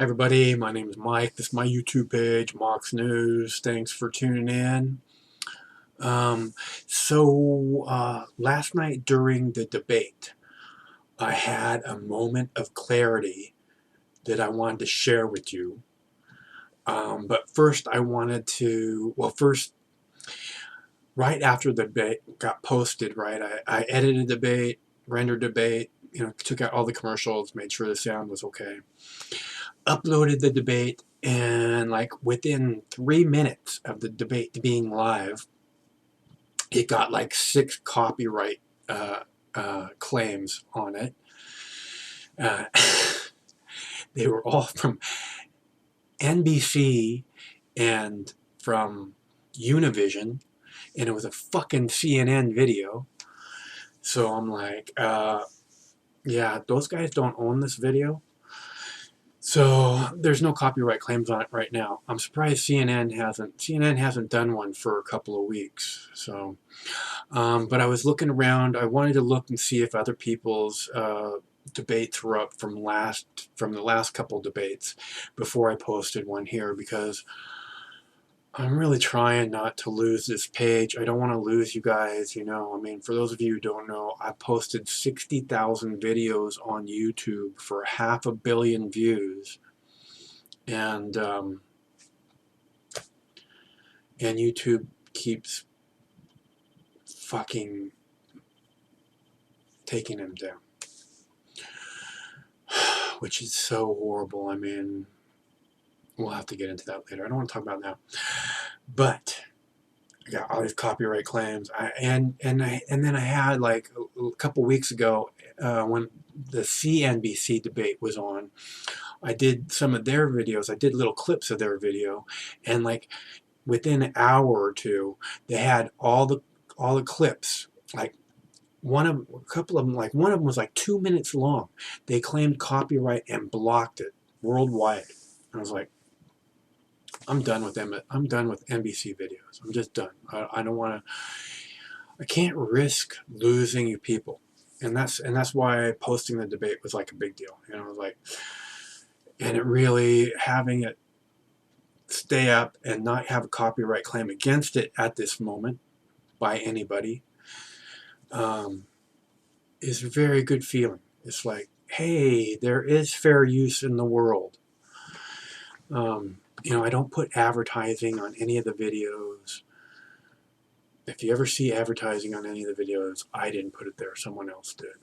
Hi everybody, my name is Mike. This is my YouTube page, Mox News. Thanks for tuning in. Um, Last night during the debate, I had a moment of clarity that I wanted to share with you. But first I wanted to, right after the debate got posted, right, I edited the debate, rendered debate, took out all the commercials, made sure the sound was okay. Uploaded the debate, and like within 3 minutes of the debate being live, it got like 6 copyright claims on it. Uh, they were all from NBC and from Univision, and it was a fucking CNN video. So I'm like, yeah, those guys don't own this video. So there's no copyright claims on it right now. I'm surprised CNN hasn't done one for a couple of weeks. So, but I was looking around. I wanted to look and see if other people's debates were up from the last couple debates before I posted one here, because I'm really trying not to lose this page. I don't want to lose you guys, I mean, for those of you who don't know, I posted 60,000 videos on YouTube for 500 million views. And YouTube keeps fucking taking them down. Which is so horrible. I mean, we'll have to get into that later. I don't want to talk about it now. But I got all these copyright claims. And then I had, like, a couple weeks ago, when the CNBC debate was on, I did some of their videos. I did little clips of their video, and like within an hour or two, they had all the clips. Like a couple of them, like one of them was like 2 minutes long. They claimed copyright and blocked it worldwide. I was like, I'm done with them. I'm done with NBC videos. I'm just done. I don't want to. I can't risk losing you people, and that's why posting the debate was like a big deal. It was like, and it really having it stay up and not have a copyright claim against it at this moment by anybody is a very good feeling. It's like, hey, there is fair use in the world. I don't put advertising on any of the videos. If you ever see advertising on any of the videos, I didn't put it there. Someone else did.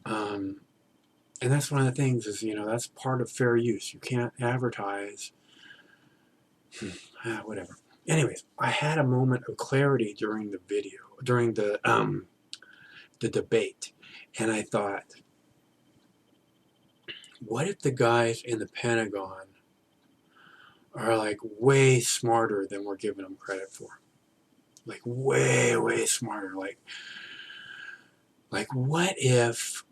And that's one of the things is, that's part of fair use. You can't advertise. Whatever. Anyways, I had a moment of clarity during the video, during the debate, and I thought, what if the guys in the Pentagon are like way smarter than we're giving them credit for? Like way, way smarter. Like what if,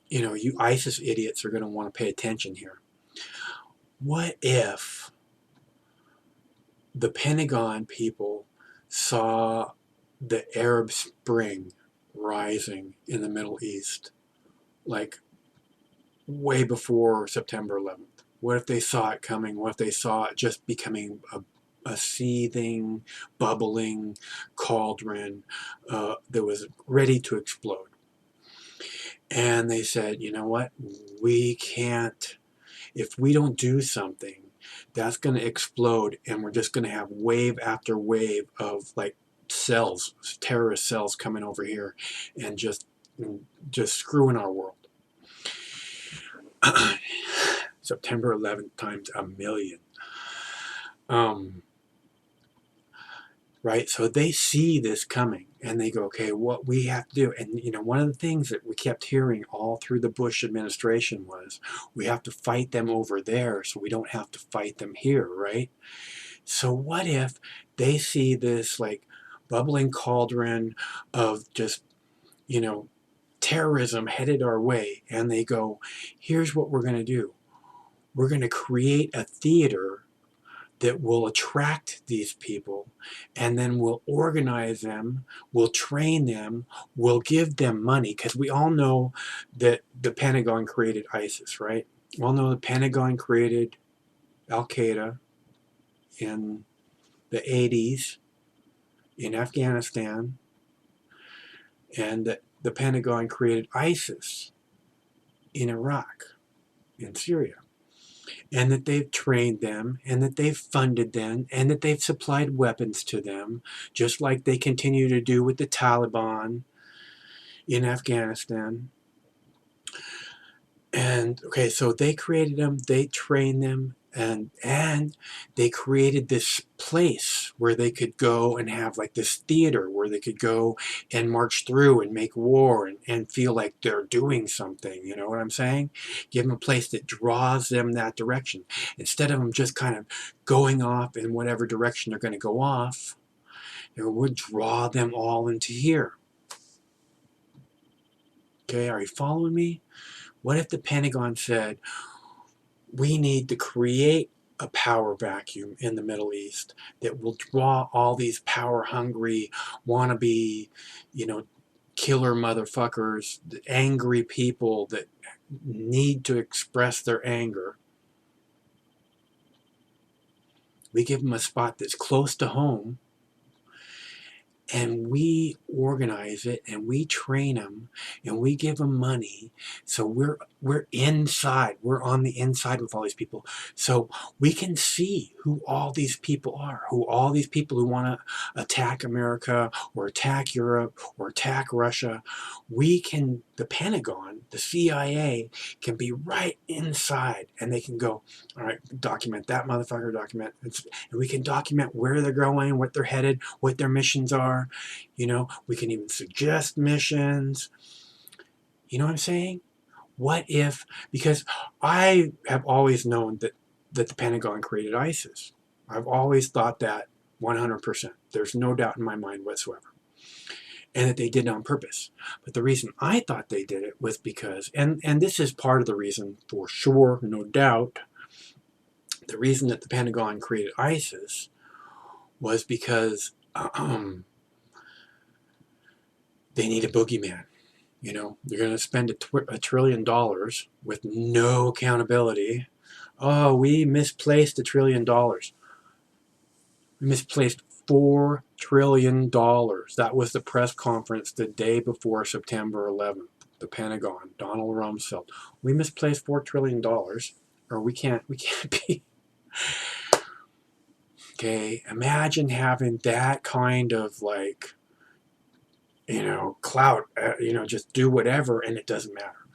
you ISIS idiots are going to want to pay attention here. What if the Pentagon people saw the Arab Spring rising in the Middle East, like way before September 11th? What if they saw it coming? What if they saw it just becoming a seething, bubbling cauldron that was ready to explode? And they said, you know what? We can't, if we don't do something, that's going to explode, and we're just going to have wave after wave of like cells, terrorist cells coming over here and just screwing our world. September 11th times a million. Right? So they see this coming, and they go, okay, what we have to do, and one of the things that we kept hearing all through the Bush administration was, we have to fight them over there so we don't have to fight them here, right? So what if they see this like bubbling cauldron of just, terrorism headed our way, and they go, here's what we're going to do. We're going to create a theater that will attract these people, and then we'll organize them, we'll train them, we'll give them money, because we all know that the Pentagon created ISIS, right? We all know the Pentagon created Al-Qaeda in the 80s in Afghanistan, and that the Pentagon created ISIS in Iraq, in Syria, and that they've trained them, and that they've funded them, and that they've supplied weapons to them, just like they continue to do with the Taliban in Afghanistan. And okay, so they created them, they trained them, and they created this place where they could go and have like this theater where they could go and march through and make war and feel like they're doing something. You know what I'm saying? Give them a place that draws them that direction, instead of them just kind of going off in whatever direction they're going to go off. It would draw them all into here. Okay, are you following me? What if the Pentagon said, we need to create a power vacuum in the Middle East that will draw all these power-hungry, wannabe, killer motherfuckers, angry people that need to express their anger. We give them a spot that's close to home, and we organize it, and we train them, and we give them money. So we're inside. We're on the inside with all these people. So we can see who all these people are, who all these people who want to attack America or attack Europe or attack Russia. The Pentagon, the CIA, can be right inside, and they can go, all right, document that motherfucker, and we can document where they're going, what they're headed, what their missions are. We can even suggest missions. You know what I'm saying? What if, because I have always known that the Pentagon created ISIS. I've always thought that 100%. There's no doubt in my mind whatsoever. And that they did it on purpose. But the reason I thought they did it was because, and this is part of the reason for sure, no doubt, the reason that the Pentagon created ISIS was because they need a boogeyman. They're going to spend $1 trillion with no accountability. Oh, we misplaced $1 trillion. We misplaced $4 trillion. That was the press conference the day before September 11th. The Pentagon, Donald Rumsfeld. We misplaced $4 trillion, or we can't be. Okay, imagine having that kind of clout, just do whatever and it doesn't matter.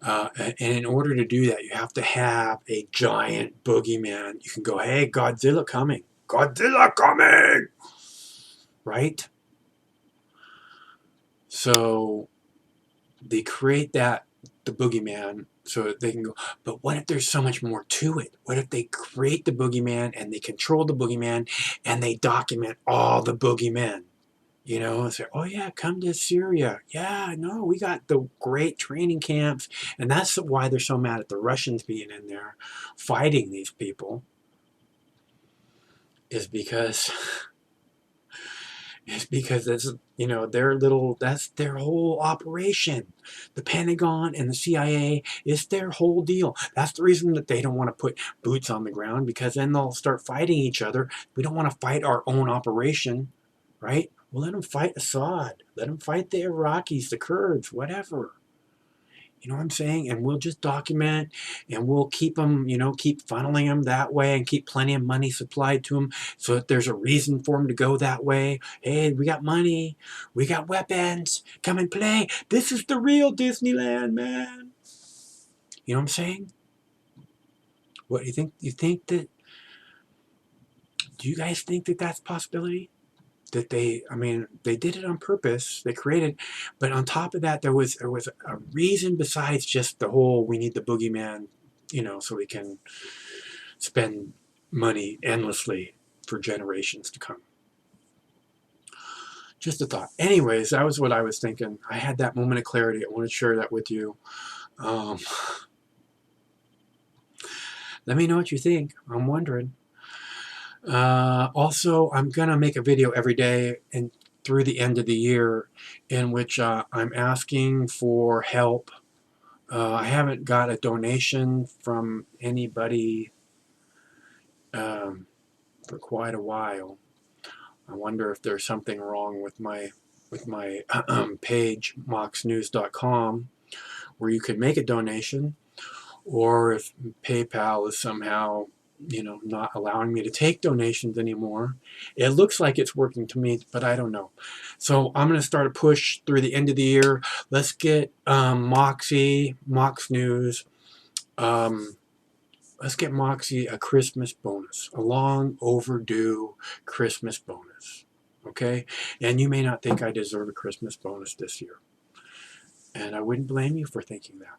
And in order to do that, you have to have a giant boogeyman. You can go, hey, Godzilla coming. Godzilla coming! Right? So they create the boogeyman so that they can go, but what if there's so much more to it? What if they create the boogeyman and they control the boogeyman and they document all the boogeymen? And say, oh yeah, come to Syria. Yeah, no, we got the great training camps. And that's why they're so mad at the Russians being in there fighting these people, is because it's, that's their whole operation. The Pentagon and the CIA is their whole deal. That's the reason that they don't want to put boots on the ground, because then they'll start fighting each other. We don't want to fight our own operation, right? Well, let them fight Assad. Let them fight the Iraqis, the Kurds, whatever. You know what I'm saying? And we'll just document, and we'll keep them, keep funneling them that way, and keep plenty of money supplied to them so that there's a reason for them to go that way. Hey, we got money. We got weapons. Come and play. This is the real Disneyland, man. You know what I'm saying? What do you think? Do you guys think that that's a possibility? That they did it on purpose. They created, but on top of that, there was a reason besides just the whole, we need the boogeyman, so we can spend money endlessly for generations to come. Just a thought. Anyways, that was what I was thinking. I had that moment of clarity. I want to share that with you. Let me know what you think. I'm wondering. Also, I'm going to make a video every day and through the end of the year in which I'm asking for help. I haven't got a donation from anybody for quite a while. I wonder if there's something wrong with my page, moxnews.com, where you could make a donation, or if PayPal is somehow, not allowing me to take donations anymore. It looks like it's working to me, but I don't know. So I'm going to start a push through the end of the year. Let's get Mox News. Let's get Moxie a Christmas bonus, a long overdue Christmas bonus. Okay? And you may not think I deserve a Christmas bonus this year. And I wouldn't blame you for thinking that.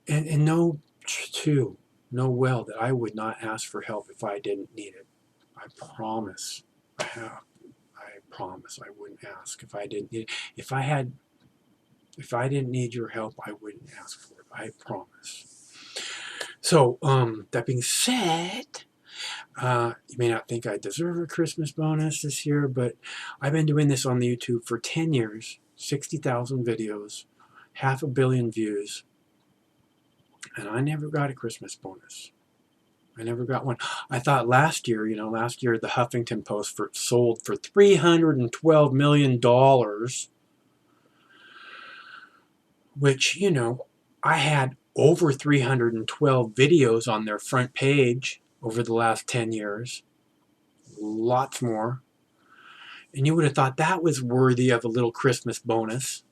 And know, too, know well that I would not ask for help if I didn't need it. I promise. I promise I wouldn't ask if I didn't need it. If I didn't need your help, I wouldn't ask for it. I promise. So, that being said, you may not think I deserve a Christmas bonus this year, but I've been doing this on the YouTube for 10 years, 60,000 videos, 500 million views, and I never got a Christmas bonus. I never got one. I thought last year the Huffington Post sold for $312 million, which, I had over 312 videos on their front page over the last 10 years. Lots more. And you would have thought that was worthy of a little Christmas bonus.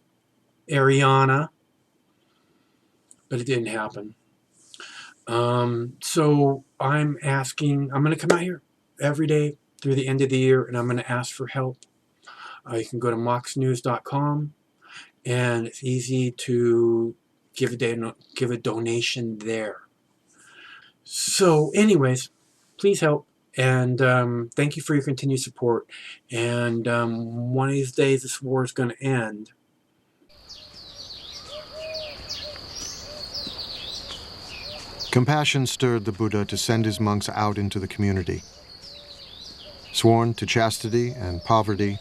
Ariana. But it didn't happen. So I'm going to come out here every day through the end of the year, and I'm going to ask for help. You can go to moxnews.com, and it's easy to give a donation there. So anyways, please help, and thank you for your continued support. And one of these days this war is going to end. Compassion stirred the Buddha to send his monks out into the community. Sworn to chastity and poverty,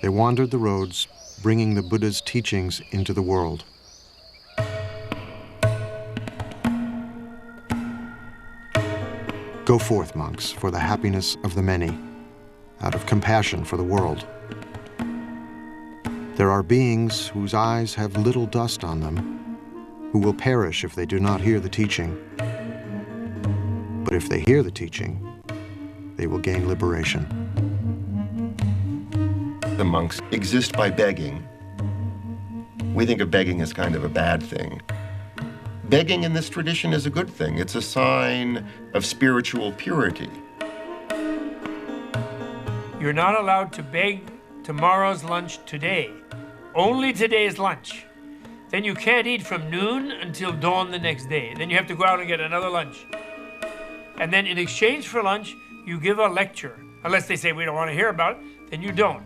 they wandered the roads, bringing the Buddha's teachings into the world. Go forth, monks, for the happiness of the many, out of compassion for the world. There are beings whose eyes have little dust on them, who will perish if they do not hear the teaching. But if they hear the teaching, they will gain liberation. The monks exist by begging. We think of begging as kind of a bad thing. Begging in this tradition is a good thing. It's a sign of spiritual purity. You're not allowed to beg tomorrow's lunch today. Only today's lunch. Then you can't eat from noon until dawn the next day. Then you have to go out and get another lunch. And then in exchange for lunch, you give a lecture. Unless they say we don't want to hear about it, then you don't.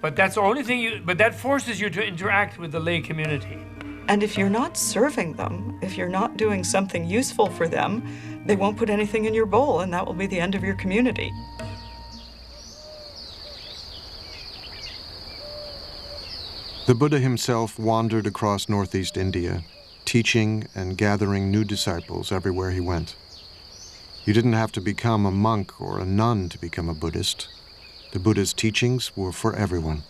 But that's the only thing but that forces you to interact with the lay community. And if you're not serving them, if you're not doing something useful for them, they won't put anything in your bowl, and that will be the end of your community. The Buddha himself wandered across northeast India, teaching and gathering new disciples everywhere he went. You didn't have to become a monk or a nun to become a Buddhist. The Buddha's teachings were for everyone.